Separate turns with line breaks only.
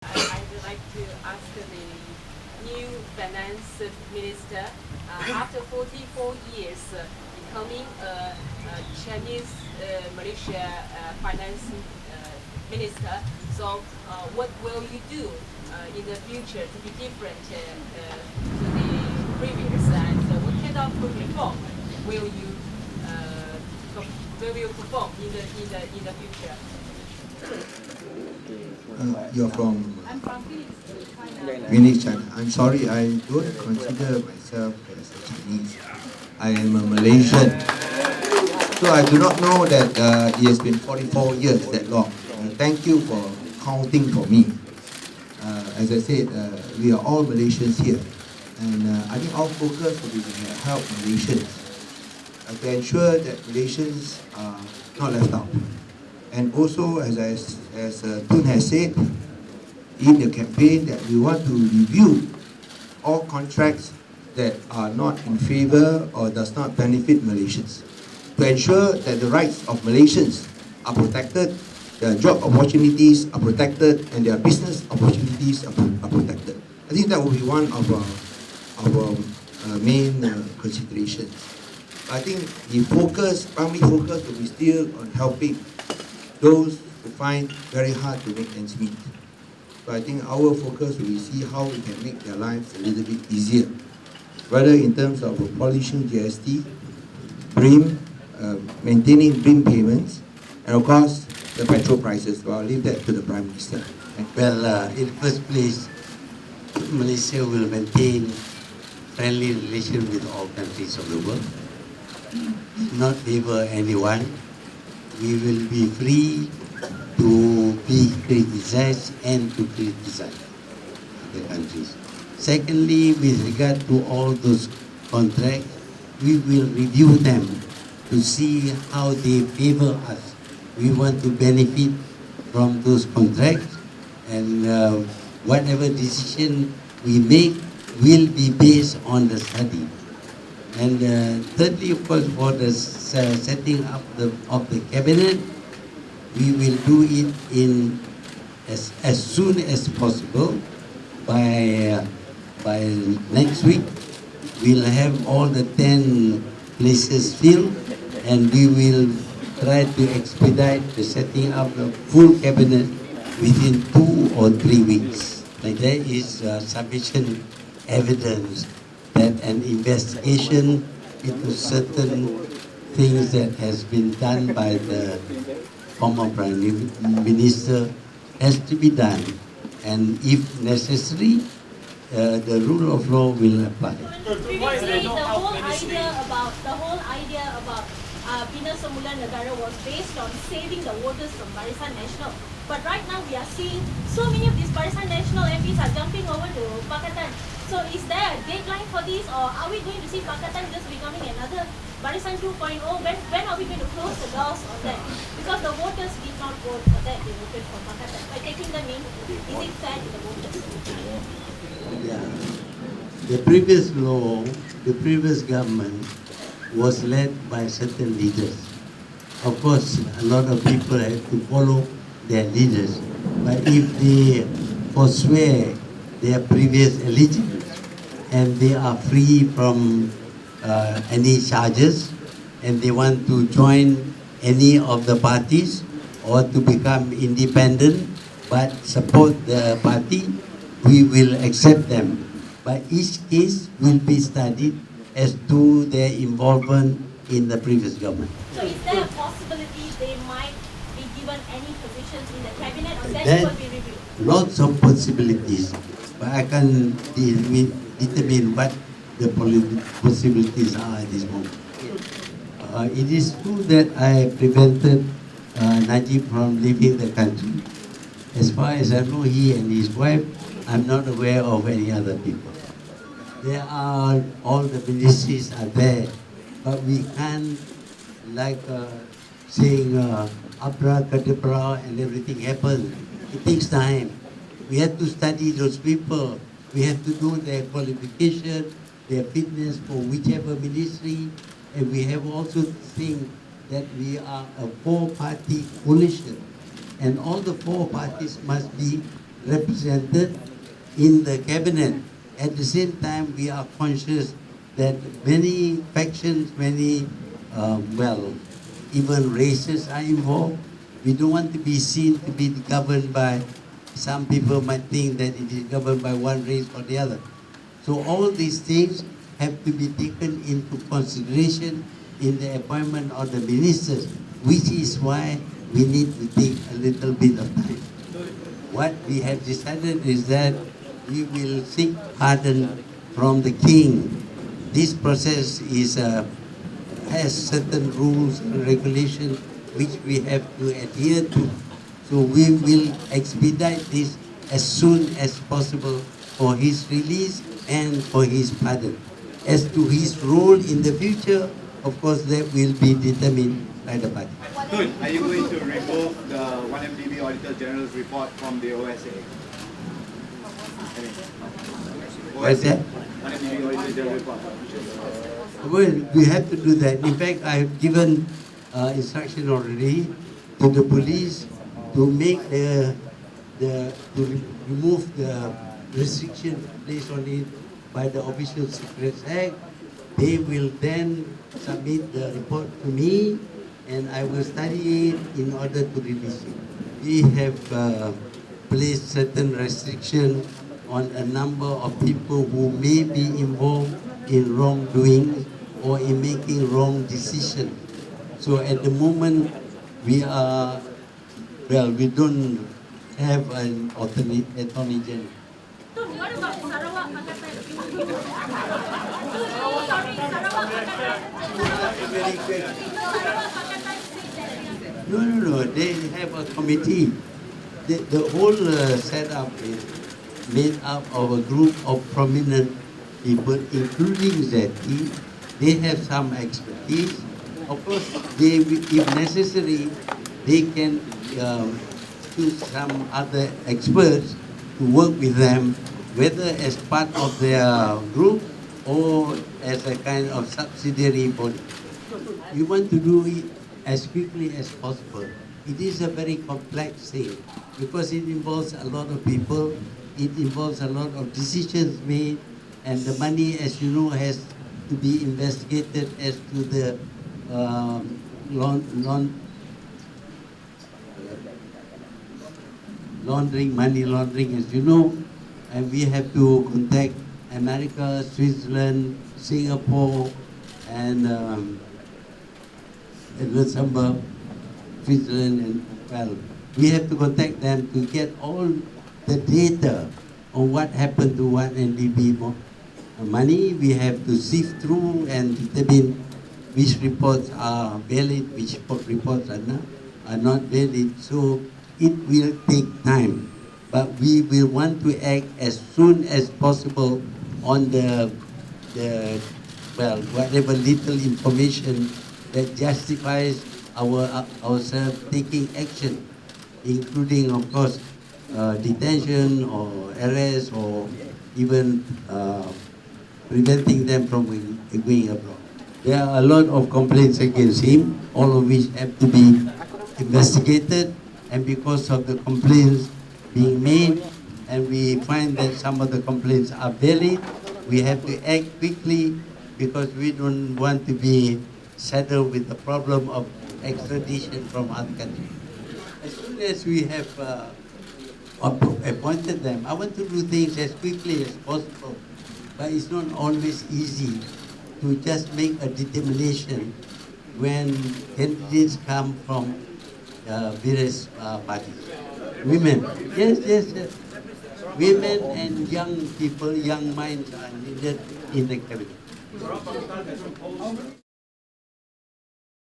I would like to ask the new finance minister, after 44 years becoming a Chinese Malaysia finance minister, so what will you do in the future to be different to the previous, and what kind of reform will you perform in the future?
You're from
I'm from China.
Phoenix, China. I'm sorry, I don't consider myself as a Chinese. I am a Malaysian. So I do not know that it has been 44 years that long. Thank you for counting for me. As I said, we are all Malaysians here. And I think our focus will be to help Malaysians to ensure that Malaysians are not left out. And also, as Tun has said, in the campaign that we want to review all contracts that are not in favor or does not benefit Malaysians, to ensure that the rights of Malaysians are protected, their job opportunities are protected, and their business opportunities are protected. I think that will be one of our main considerations. I think the primary focus will be still on helping those who find very hard to make ends meet. So I think our focus will be see how we can make their lives a little bit easier, whether in terms of abolishing GST, BRIM, maintaining BRIM payments, and of course the petrol prices. So I'll leave that to the Prime Minister.
Well, in the first place, Malaysia will maintain friendly relations with all countries of the world, not favor anyone. We will be free to be criticized and to criticize the countries. Secondly, with regard to all those contracts, we will review them to see how they favor us. We want to benefit from those contracts, and whatever decision we make will be based on the study. And thirdly, of course, for the setting up of the cabinet, we will do it in as soon as possible. By next week, we'll have all the 10 places filled, and we will try to expedite the setting up the full cabinet within 2 or 3 weeks. Like there is sufficient evidence that an investigation into certain things that has been done by the former Prime Minister has to be done, and if necessary, the rule of law will apply.
Previously, the whole idea about Bina Semula Negara was based on saving the voters from Barisan Nasional. But right now we are seeing so many of these Barisan Nasional MPs are jumping over to Pakatan. So is there a deadline for this, or are we going to see Pakatan just becoming another Barisan 2.0? When are we going to close the doors on that? Because the voters did not vote for that, they voted for Pakatan. By taking them in, is it fair to the voters?
Yeah. The previous law, the previous government was led by certain leaders. Of course, a lot of people have to follow their leaders. But if they forswear their previous allegiance and they are free from any charges, and they want to join any of the parties or to become independent but support the party, we will accept them. But each case will be studied as to their involvement in the previous government.
So is there a possibility they might be given any positions in the cabinet, or that will be reviewed?
Lots of possibilities, but I can't determine what the possibilities are at this moment. It is true that I prevented Najib from leaving the country. As far as I know, he and his wife, I'm not aware of any other people. There are, all the ministries are there, but we can't, like saying abracadabra and everything happens. It takes time. We have to study those people. We have to know their qualification, their fitness for whichever ministry, and we have also to think that we are a 4-party coalition, and all the 4 parties must be represented in the cabinet. At the same time, we are conscious that many factions, many, even races are involved. We don't want to be seen to be governed by, some people might think that it is governed by one race or the other. So all these things have to be taken into consideration in the appointment of the ministers, which is why we need to take a little bit of time. What we have decided is that we will seek pardon from the king. This process is has certain rules and regulations which we have to adhere to. So we will expedite this as soon as possible for his release and for his pardon. As to his role in the future, of course, that will be determined by the party.
Tun, are you going to remove the 1MDB Auditor General's report from the OSA?
What's that?
1MDB Auditor General report.
Well, we have to do that. In fact, I have given instruction already to the police to make remove the restriction placed on it by the Official Secrets Act. They will then submit the report to me, and I will study it in order to release it. We have placed certain restrictions on a number of people who may be involved in wrongdoing or in making wrong decisions. So at the moment, we are, we don't have an attorney general.
Tun, what about Sarawak Pakatan? Sorry, Sarawak Pakatan.
Very quick.
Sarawak Pakatan said that.
No. They have a committee. The whole setup is made up of a group of prominent people, including Zeti. They have some expertise. Of course, they, if necessary, they can choose some other experts to work with them, whether as part of their group or as a kind of subsidiary body. We want to do it as quickly as possible. It is a very complex thing because it involves a lot of people, it involves a lot of decisions made, and the money, as you know, has to be investigated as to the money laundering, as you know, and we have to contact America, Switzerland, Singapore, and Luxembourg, Switzerland, and we have to contact them to get all the data on what happened to 1MDB money. We have to sift through and determine which reports are valid, which reports are not valid. So it will take time, but we will want to act as soon as possible on whatever little information that justifies ourselves taking action, including, of course, detention or arrest or even preventing them from going abroad. There are a lot of complaints against him, all of which have to be investigated, and because of the complaints being made, and we find that some of the complaints are valid, we have to act quickly because we don't want to be saddled with the problem of extradition from other countries. As soon as we have appointed them, I want to do things as quickly as possible, but it's not always easy to just make a determination when candidates come from various parties. Women, yes. Women and young people, young minds are needed in the cabinet.